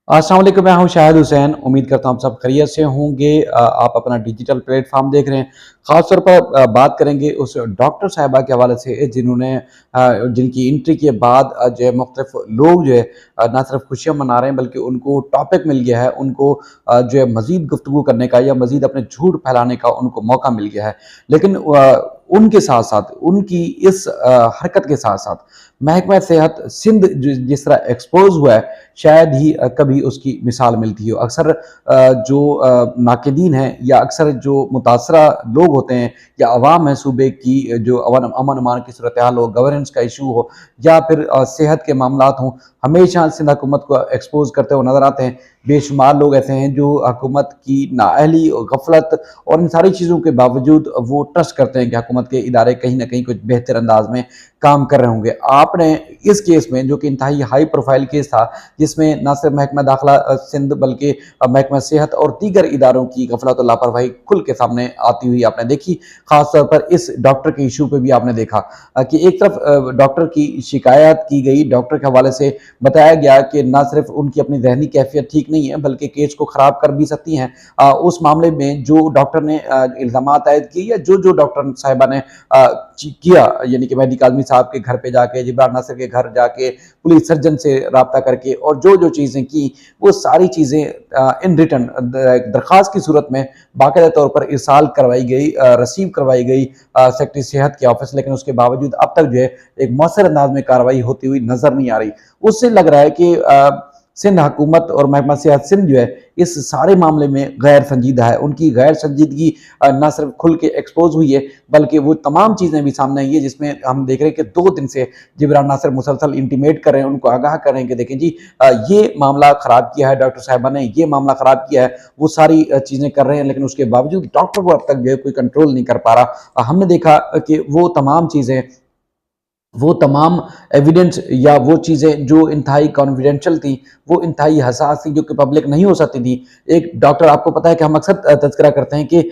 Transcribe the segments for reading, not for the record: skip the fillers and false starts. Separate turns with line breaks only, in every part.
अस्सलाम वालेकुम, मैं हूं शाहिद हुसैन। उम्मीद करता हूं आप सब खैरियत से होंगे। आप अपना डिजिटल प्लेटफॉर्म देख रहे हैं। ख़ास तौर पर बात करेंगे उस डॉक्टर साहिबा के हवाले से जिन्होंने जिनकी एंट्री के बाद जो है मुख्तलिफ लोग जो है ना सिर्फ खुशियाँ मना रहे हैं बल्कि उनको टॉपिक मिल गया है, उनको जो है मज़ीद गुफ्तगू करने का या मज़ीद अपने झूठ फैलाने का उनको मौका मिल गया है। लेकिन उनके साथ-साथ उनकी इस हरकत के साथ-साथ महकमा सेहत सिंध जिस तरह एक्सपोज़ हुआ है, शायद ही कभी उसकी मिसाल मिलती हो। अक्सर जो नाक़िदीन हैं या अक्सर जो मुतासरा लोग होते हैं या अवाम है सूबे की, जो अमन-अमान की सूरत-ए-हाल हो, गवर्नेंस का इशू हो या फिर सेहत के मामलात हों, हमेशा सिंध हुकूमत को एक्सपोज़ करते हुए नज़र आते हैं। बेशुमार लोग ऐसे हैं जो हुकूमत की नाअहली और गफलत और इन सारी चीज़ों के बावजूद वो ट्रस्ट करते हैं कि हुकूमत के इदारे कहीं न कहीं कुछ बेहतर अंदाज में काम कर रहे होंगे। आपने इस केस में, जो कि इंतहाई हाई प्रोफाइल केस था, जिसमें न सिर्फ महकमा दाखिला सिंध बल्कि महकमा सेहत और दीगर इदारों की गफलत और लापरवाही खुल के सामने आती हुई आपने देखी। खास तौर पर इस डॉक्टर के इशू पे भी आपने देखा कि एक तरफ डॉक्टर की शिकायत की गई, डॉक्टर के हवाले से बताया गया कि न सिर्फ उनकी अपनी ज़हनी कैफियत ठीक नहीं है बल्कि केस को ख़राब कर भी सकती हैं। उस मामले में जो डॉक्टर ने इल्ज़ामात आयद किए या जो डॉक्टर साहिबा ने किया, यानी कि मेहदी काज़मी साहब के घर पे जाके, जिब्रान नासिर के घर जाके, पुलिस सर्जन से रब्ता करके और जो चीज़ें की, वो सारी चीज़ें इन रिटर्न दरख्वास्त की सूरत में बाकायदा तौर पर इरसाल करवाई गई, रिसीव करवाई गई सेक्रेटरी सेहत के ऑफिस। लेकिन उसके बावजूद अब तक जो है एक मौसर अंदाज में कार्रवाई होती हुई नजर नहीं आ रही। उससे लग रहा है कि सिंध हुकूमत और महकमा सेहत सिंध जो है इस सारे मामले में गैर संजीदा है। उनकी गैर संजीदगी न सिर्फ खुल के एक्सपोज हुई है बल्कि वो तमाम चीज़ें भी सामने आई है, जिसमें हम देख रहे हैं कि 2 दिन से जिब्रान नासिर मुसलसल इंटीमेट कर रहे हैं, उनको आगाह कर रहे हैं कि देखें जी, ये मामला ख़राब किया है डॉक्टर साहिबा ने, ये मामला ख़राब किया है। वो सारी चीज़ें कर रहे हैं, लेकिन उसके बावजूद डॉक्टर को अब तक जो है कोई कंट्रोल नहीं कर पा रहा। हमने देखा कि वो तमाम एविडेंस या वो चीज़ें जो इंतहाई कॉन्फिडेंशियल थी, वो इंतहाई हसास थी, जो कि पब्लिक नहीं हो सकती थी। एक डॉक्टर, आपको पता है कि हम अक्सर तज़किरा करते हैं कि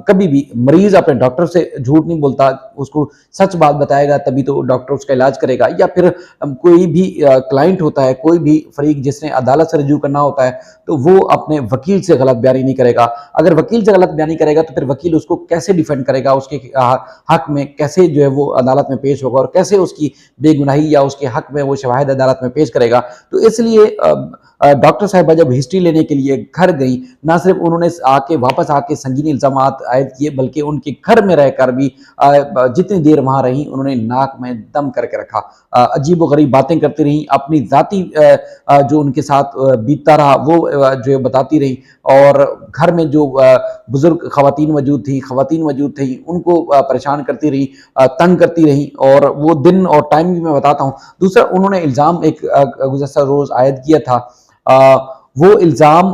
कभी भी मरीज़ अपने डॉक्टर से झूठ नहीं बोलता, उसको सच बात बताएगा तभी तो डॉक्टर उसका इलाज करेगा। या फिर कोई भी क्लाइंट होता है, कोई भी फरीक जिसने अदालत से रजू करना होता है, तो वो अपने वकील से गलत बयानी नहीं करेगा। अगर वकील से गलत बयानी करेगा तो फिर वकील उसको कैसे डिफेंड करेगा, उसके हक में कैसे जो है वो अदालत में पेश होगा और कैसे उसकी बेगुनाही या उसके हक में वो शवाहिद अदालत में पेश करेगा। तो इसलिए डॉक्टर साहिबा जब हिस्ट्री लेने के लिए घर गई, ना सिर्फ उन्होंने वापस आके संगीन इल्ज़ामात आयद किए बल्कि उनके घर में रहकर भी जितनी देर वहाँ रही उन्होंने नाक में दम करके रखा, अजीब व गरीब बातें करती रहीं, अपनी ज़ाती जो उनके साथ बीतता रहा वो जो है बताती रही। और घर में जो बुजुर्ग ख़वातीन मौजूद थी उनको परेशान करती रही, तंग करती रही। और वो दिन और टाइम भी मैं बताता हूँ। दूसरा, उन्होंने इल्ज़ाम एक गुज़श्ता रोज़ आयद किया था। वो इल्ज़ाम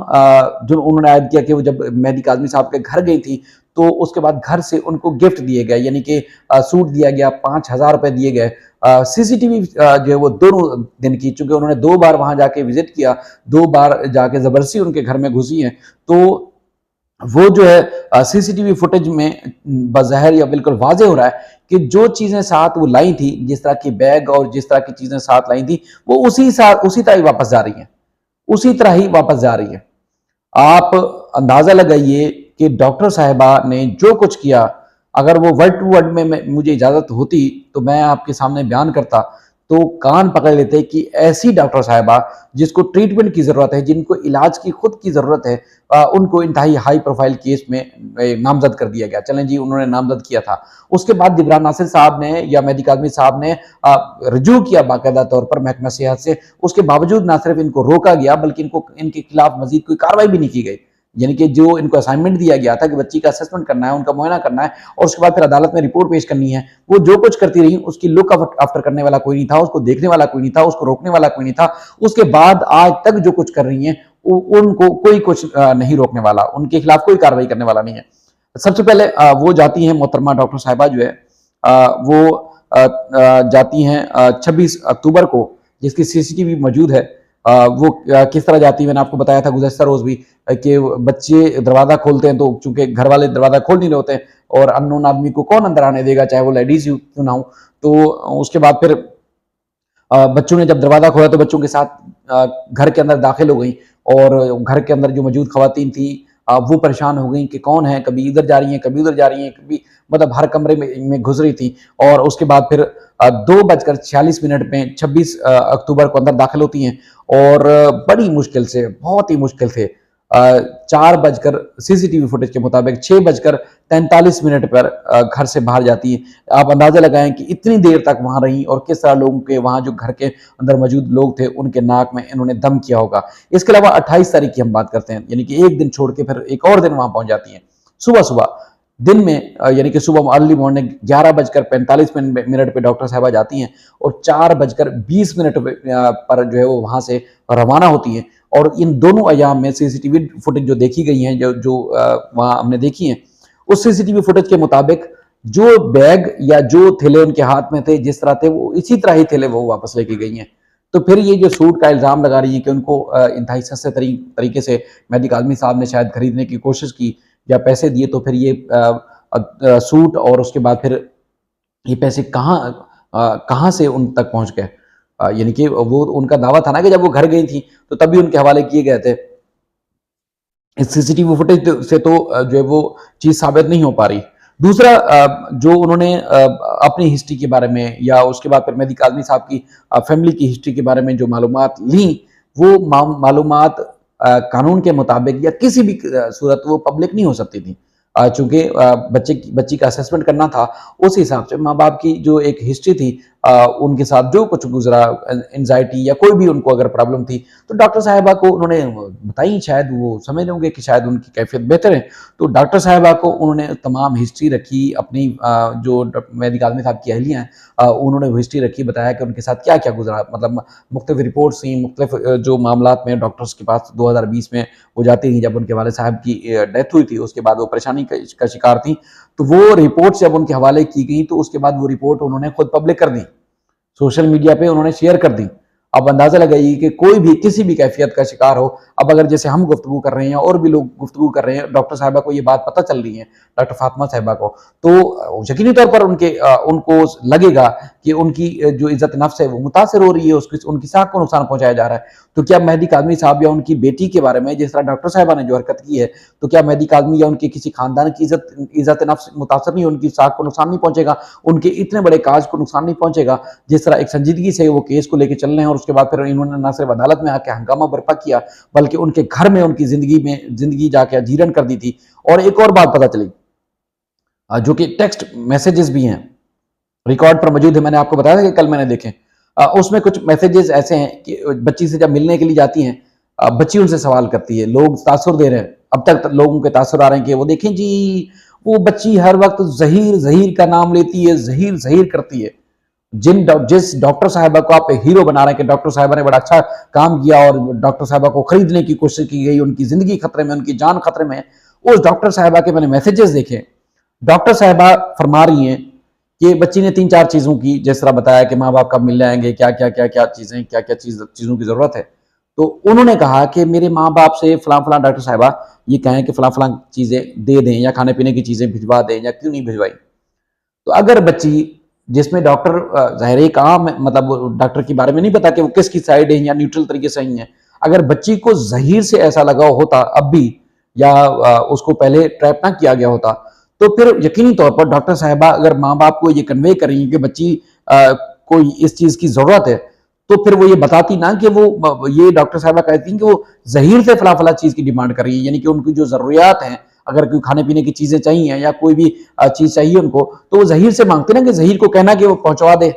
जो उन्होंने आयद किया कि वो जब मेहदी काज़मी साहब के घर गई थी तो उसके बाद घर से उनको गिफ्ट दिए गए, यानी कि सूट दिया गया, 5,000 रुपए दिए गए। सीसीटीवी जो है वो दोनों दिन की, चूंकि उन्होंने 2 बार वहां जाके विजिट किया, 2 बार जाके जबरदस्ती उनके घर में घुसी हैं, तो वो जो है सीसीटीवी फुटेज में बज़ाहिर या बिल्कुल वाज़ेह हो रहा है कि जो चीज़ें साथ वो लाई थी, जिस तरह की बैग और जिस तरह की चीज़ें साथ लाई थी, वो उसी तरह ही वापस जा रही हैं, उसी तरह ही वापस जा रही है। आप अंदाज़ा लगाइए कि डॉक्टर साहिबा ने जो कुछ किया, अगर वो वर्ड टू वर्ड में मुझे इजाज़त होती तो मैं आपके सामने बयान करता, तो कान पकड़ लेते कि ऐसी डॉक्टर साहिबा जिसको ट्रीटमेंट की ज़रूरत है, जिनको इलाज की खुद की ज़रूरत है, उनको इंतहाई हाई प्रोफाइल केस में नामज़द कर दिया गया। चलें जी, उन्होंने नामज़द किया था। उसके बाद जिब्रान नासिर साहब ने या मेहदी काज़मी साहब ने रजू किया बाकायदा तौर पर महकमा सेहत से। उसके बावजूद ना सिर्फ इनको रोका गया बल्कि इनके खिलाफ मजीद कोई कार्रवाई भी नहीं की गई। यानी कि जो इनको असाइनमेंट दिया गया था कि बच्ची का असेसमेंट करना है, उनका मुआयना करना है और उसके बाद फिर अदालत में रिपोर्ट पेश करनी है, वो जो कुछ करती रही, उसकी लुक आफ्टर करने वाला कोई नहीं था, उसको देखने वाला कोई नहीं था, उसको रोकने वाला कोई नहीं था। उसके बाद आज तक जो कुछ कर रही हैं, उनको कोई कुछ नहीं रोकने वाला, उनके खिलाफ कोई कार्रवाई करने वाला नहीं है। सबसे पहले वो जाती हैं, मोहतरमा डॉक्टर साहिबा जो है वो जाती हैं 26 अक्टूबर को, जिसकी सीसीटीवी मौजूद है। वो किस तरह जाती है मैंने आपको बताया था गुज़श्ता रोज़ भी, कि बच्चे दरवाज़ा खोलते हैं तो चूंकि घर वाले दरवाज़ा खोल नहीं रहे होते और अननोन आदमी को कौन अंदर आने देगा, चाहे वो लेडीज क्यों ना हो। तो उसके बाद फिर बच्चों ने जब दरवाज़ा खोला तो बच्चों के साथ घर के अंदर दाखिल हो गई और घर के अंदर जो मौजूद खवातीन थी वो परेशान हो गई कि कौन है, कभी इधर जा रही हैं, कभी उधर जा रही हैं, कभी मतलब हर कमरे में घुस रही थी। और उसके बाद फिर 2:46 में 26 अक्टूबर को अंदर दाखिल होती हैं और बड़ी मुश्किल से, बहुत ही मुश्किल से 4 बजकर सीसीटीवी फुटेज के मुताबिक 6:43 पर घर से बाहर जाती है। आप अंदाजा लगाएं कि इतनी देर तक वहां रही और किस तरह लोगों के, वहां जो घर के अंदर मौजूद लोग थे उनके नाक में इन्होंने दम किया होगा। इसके अलावा 28 तारीख की हम बात करते हैं, यानी कि एक दिन छोड़ के फिर एक और दिन वहां पहुंच जाती हैं। सुबह सुबह दिन में यानी कि सुबह अर्ली मॉर्निंग 11:45 पे डॉक्टर साहबा जाती हैं और 4:20 पर जो है वो वहां से रवाना होती है। और इन दोनों अयाम में सीसीटीवी फुटेज जो देखी गई हैं, जो जो वहां हमने देखी हैं, उस सीसीटीवी फुटेज के मुताबिक जो बैग या जो थैले उनके हाथ में थे, जिस तरह थे वो इसी तरह ही थैले वो वापस लेके गई हैं। तो फिर ये जो सूट का इल्जाम लगा रही है कि उनको इंतहाई सस्ते तरीके से मेहदी काज़मी साहब ने शायद खरीदने की कोशिश की या पैसे दिए, तो फिर ये सूट और उसके बाद फिर ये पैसे कहाँ से उन तक पहुंच गए। यानी कि वो उनका दावा था ना कि जब वो घर गई थी तो तभी उनके हवाले किए गए थे। इस सीसीटीवी फुटेज से तो जो है वो चीज साबित नहीं हो पा रही। दूसरा जो उन्होंने अपनी हिस्ट्री के बारे में या उसके बाद फिर मेहदी काज़मी साहब की फैमिली की हिस्ट्री के बारे में जो मालूमात ली, वो मालूमात कानून के मुताबिक या किसी भी सूरत वो पब्लिक नहीं हो सकती थी। चूंकि बच्ची का असेसमेंट करना था, उस हिसाब से माँ बाप की जो एक हिस्ट्री थी, उनके साथ जो कुछ गुजरा, एंजाइटी या कोई भी उनको अगर प्रॉब्लम थी, तो डॉक्टर साहिबा को उन्होंने बताई। शायद वो समझ होंगे कि शायद उनकी कैफियत बेहतर है, तो डॉक्टर साहिबा को उन्होंने तमाम हिस्ट्री रखी अपनी। जो मेहदी काज़मी साहब की अहलियाँ हैं, उन्होंने वो हिस्ट्री रखी, बताया कि उनके साथ क्या क्या गुजरा। मतलब मुख्तलिफ रिपोर्ट्स थी, मुख्तलिफ जो मामलात में डॉक्टर्स के पास 2020 में वो जाती थी जब उनके वाले साहब की डेथ हुई थी, उसके बाद वो परेशानी का शिकार थी। तो वो रिपोर्ट जब उनके हवाले की गई तो उसके बाद वो रिपोर्ट उन्होंने खुद पब्लिक कर दी, सोशल मीडिया पे उन्होंने शेयर कर दी। अब अंदाजा लगाइए कि कोई भी किसी भी कैफियत का शिकार हो, अब अगर जैसे हम गुफ्तगू कर रहे हैं और भी लोग गुफ्तगू कर रहे हैं, डॉक्टर साहिबा को ये बात पता चल रही है, डॉक्टर फातिमा साहिबा को, तो यकीनी तौर पर उनको लगेगा कि उनकी जो इज्जत नफ्स है वो मुतासर हो रही है, उसकी उनकी साख को नुकसान पहुंचाया जा रहा है। तो क्या मेहदी काज़मी साहब या उनकी बेटी के बारे में जिस तरह डॉक्टर साहिबा ने जो हरकत की है, तो क्या मेहदी काज़मी या उनके किसी खानदान की इज्जत नफ्स मुतासर नहीं, उनकी साख को नुकसान नहीं पहुंचेगा, उनके इतने बड़े काज को नुकसान नहीं पहुंचेगा? जिस तरह एक संजीदगी से वो केस को लेकर चल रहे हैं और उसके बाद फिर इन्होंने न सिर्फ अदालत में आके हंगामा बर्पा किया, बल्कि उनके घर में उनकी जिंदगी जाके अजीरन कर दी थी। और एक और बात पता चली, जो कि टेक्स्ट मैसेजेस भी हैं, रिकॉर्ड पर मौजूद है, मैंने आपको बताया था कि कल मैंने देखे। उसमें कुछ मैसेजेस ऐसे हैं कि बच्ची से जब मिलने के लिए जाती हैं, बच्ची उनसे सवाल करती है, लोग तासुर दे रहे हैं, अब तक लोगों के तासुर आ रहे हैं कि वो देखें जी, वो बच्ची हर वक्त जहीर जहीर का नाम लेती है, जहीर जहीर करती है। जिस डॉक्टर साहिबा को आप हीरो बना रहे हैं कि डॉक्टर साहिबा ने बड़ा अच्छा काम किया और डॉक्टर साहिबा को खरीदने की कोशिश की गई, उनकी जिंदगी खतरे में, उनकी जान खतरे में, उस डॉक्टर साहिबा के मैंने मैसेजेस देखे। डॉक्टर साहिबा फरमा रही हैं कि बच्ची ने 3-4 चीजों की, जिस तरह बताया कि माँ बाप कब मिल जाएंगे, क्या क्या क्या क्या चीजें, क्या क्या चीजों की जरूरत है। तो उन्होंने कहा कि मेरे माँ बाप से फलां फलां डॉक्टर साहिबा ये कहें कि फलां फलां चीजें दे दें या खाने पीने की चीजें भिजवा दें, या क्यों नहीं भिजवाई। तो अगर बच्ची, जिसमें डॉक्टर जाहिर है काम, मतलब डॉक्टर के बारे में नहीं पता कि वो किसकी साइड है या न्यूट्रल तरीके से ही है, अगर बच्ची को जहीर से ऐसा लगाव होता अब भी, या उसको पहले ट्रैप ना किया गया होता, तो फिर यकीनी तौर पर डॉक्टर साहिबा अगर माँ बाप को ये कन्वे कर रही है कि बच्ची को इस चीज की जरूरत है, तो फिर वो ये बताती ना कि वो, ये डॉक्टर साहिबा कहती हैं कि वो जहीर से फला फला चीज की डिमांड कर रही है, यानी कि उनकी जो जरूरियात हैं, अगर कोई खाने पीने की चीजें चाहिए या कोई भी चीज चाहिए उनको, तो वो जहीर से मांगते ना, कि जहीर को कहना कि वो पहुंचवा दे।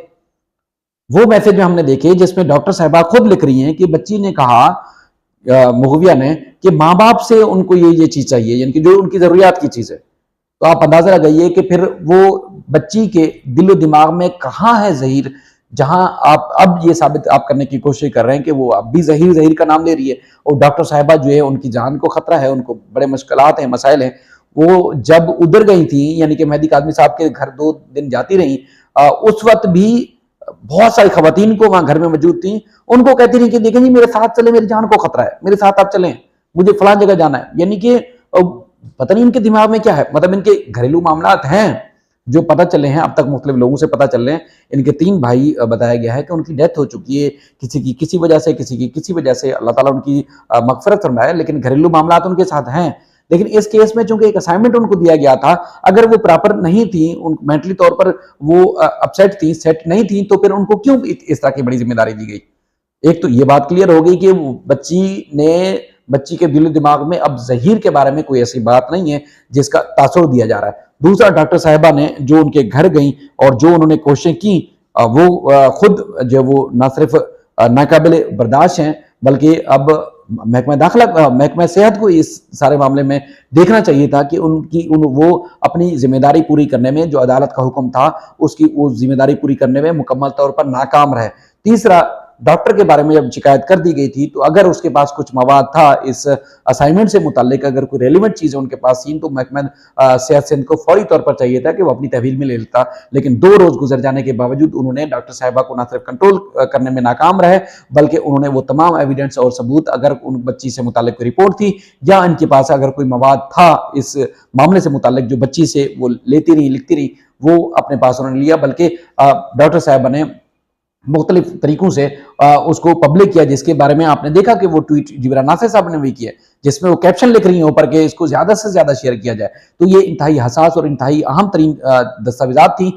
वो मैसेज में हमने देखे जिसमें डॉक्टर साहिबा खुद लिख रही हैं कि बच्ची ने कहा, मुगविया ने, कि माँ बाप से उनको ये चीज चाहिए, यानी कि जो उनकी जरूरियात की चीज है। तो आप अंदाजा लगाइए कि फिर वो बच्ची के दिलो दिमाग में कहाँ है जहीर, जहां आप अब ये साबित आप करने की कोशिश कर रहे हैं कि वो अब भी जहीर जहीर का नाम ले रही है, और डॉक्टर साहिबा जो है उनकी जान को खतरा है, उनको बड़े मुश्किलात हैं, मसाइल हैं। वो जब उधर गई थी, यानी कि मेहदी काज़मी साहब के घर 2 दिन जाती रही, उस वक्त भी बहुत सारी खवातीन को वहां घर में मौजूद थी, उनको कहती रही कि देखें जी, मेरे साथ चले, मेरी जान को खतरा है, मेरे साथ आप चलें, मुझे फलां जगह जाना है। यानी कि पता नहीं इनके दिमाग में क्या है, मतलब इनके घरेलू मामलात हैं जो पता चले हैं अब तक, मुख्तलिफ लोगों से पता चल रहे हैं, इनके 3 भाई बताया गया है कि उनकी डेथ हो चुकी है, किसी की किसी वजह से, किसी की किसी वजह से। अल्लाह ताला उनकी मग़फ़िरत फरमाए, लेकिन घरेलू मामलात उनके साथ हैं। लेकिन इस केस में चूंकि एक असाइनमेंट उनको दिया गया था, अगर वो प्रॉपर नहीं थी, उन मेंटली तौर पर वो अपसेट थी, सेट नहीं थी, तो फिर उनको क्यों इस तरह की बड़ी जिम्मेदारी दी गई? एक तो ये बात क्लियर हो गई कि बच्ची के दिल दिमाग में अब ज़हीर के बारे में कोई ऐसी बात नहीं है जिसका तासुर दिया जा रहा है। दूसरा, डॉक्टर साहिबा ने जो उनके घर गई और जो उन्होंने कोशिशें की, वो खुद जो वो ना सिर्फ नाकाबिले बर्दाश्त हैं, बल्कि अब महकमा सेहत को इस सारे मामले में देखना चाहिए था कि वो अपनी जिम्मेदारी पूरी करने में, जो अदालत का हुक्म था उसकी वो जिम्मेदारी पूरी करने में मुकम्मल तौर पर नाकाम रहे। तीसरा, डॉक्टर के बारे में जब शिकायत कर दी गई थी, तो अगर उसके पास कुछ मवाद था इस असाइनमेंट से मुताल्लिक, अगर कोई रेलिवेंट चीजें उनके पास थी, तो महकमा सेहत से इनको फौरी तौर पर चाहिए था कि वो अपनी तहवील में ले लेता। लेकिन 2 रोज गुजर जाने के बावजूद उन्होंने डॉक्टर साहिबा को ना सिर्फ कंट्रोल करने में नाकाम रहे, बल्कि उन्होंने वो तमाम एविडेंस और सबूत, अगर उन बच्ची से मुताल्लिक कोई रिपोर्ट थी या इनके पास अगर कोई मवाद था इस मामले से मुताल्लिक, जो बच्ची से वो लेती रही, लिखती रही, वो अपने पास उन्होंने लिया। बल्कि डॉक्टर साहिबा ने मुख्तलिफ तरीकों से उसको पब्लिक किया, जिसके बारे में आपने देखा कि वो ट्वीट जिबरा नासिर साहब ने भी किया, जिसमें वो कैप्शन लिख रही हैं ऊपर के इसको ज्यादा से ज्यादा शेयर किया जाए। तो ये इंतहाई हसास और इंतहाई अहम तरीन दस्तावेजात थी,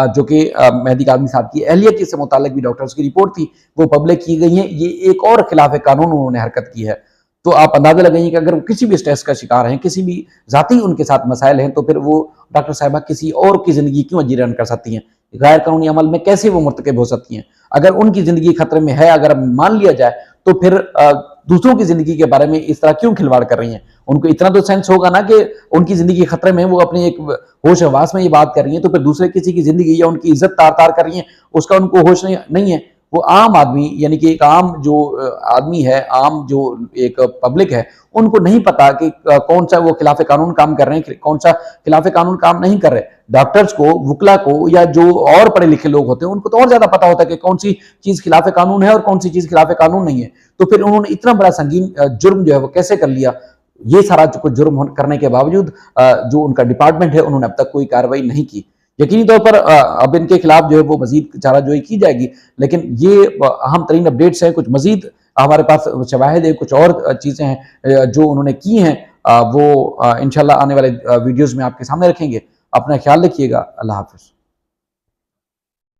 जो कि मेहदी काज़मी साहब की अहलियत से मुतालिक भी डॉक्टर्स की रिपोर्ट थी, वो पब्लिक की गई है। ये एक और खिलाफ कानून उन्होंने हरकत की है। तो आप अंदाजा लगाइए कि अगर वो किसी भी स्ट्रेस का शिकार हैं, किसी भी जाती उनके साथ मसाइल हैं, तो फिर वो डॉक्टर साहिबा किसी और की जिंदगी क्यों अजीरन कर सकती हैं? गैर कानूनी अमल में कैसे वो मुर्तकब हो सकती हैं? अगर उनकी जिंदगी खतरे में है, अगर मान लिया जाए, तो फिर दूसरों की जिंदगी के बारे में इस तरह क्यों खिलवाड़ कर रही हैं? उनको इतना तो सेंस होगा ना कि उनकी जिंदगी खतरे में, वो अपने एक होश हवास में ये बात कर रही हैं, तो फिर दूसरे किसी की जिंदगी या उनकी इज्जत तार तार कर रही हैं, उसका उनको होश नहीं है। वो आम आदमी, यानी कि एक आम जो आदमी है, आम जो एक पब्लिक है, उनको नहीं पता कि कौन सा वो खिलाफ कानून काम कर रहे हैं, कौन सा खिलाफ कानून काम नहीं कर रहे। डॉक्टर्स को, वुकला को, या जो और पढ़े लिखे लोग होते हैं, उनको तो और ज्यादा पता होता है कि कौन सी चीज खिलाफ कानून है और कौन सी चीज खिलाफ कानून नहीं है। तो फिर उन्होंने इतना बड़ा संगीन जुर्म जो है वो कैसे कर लिया? ये सारा कुछ जुर्म करने के बावजूद जो उनका डिपार्टमेंट है, उन्होंने अब तक कोई कार्रवाई नहीं की। यकीनी तौर पर अब इनके खिलाफ जो है वो मजीद चाराजोई की जाएगी, लेकिन ये अहम तरीन अपडेट्स हैं। कुछ मजीद हमारे पास शवाहिद है, कुछ और चीजें हैं जो उन्होंने की हैं, वो इंशाल्लाह आने वाले वीडियोस में आपके सामने रखेंगे। अपना ख्याल रखिएगा। अल्लाह हाफिज।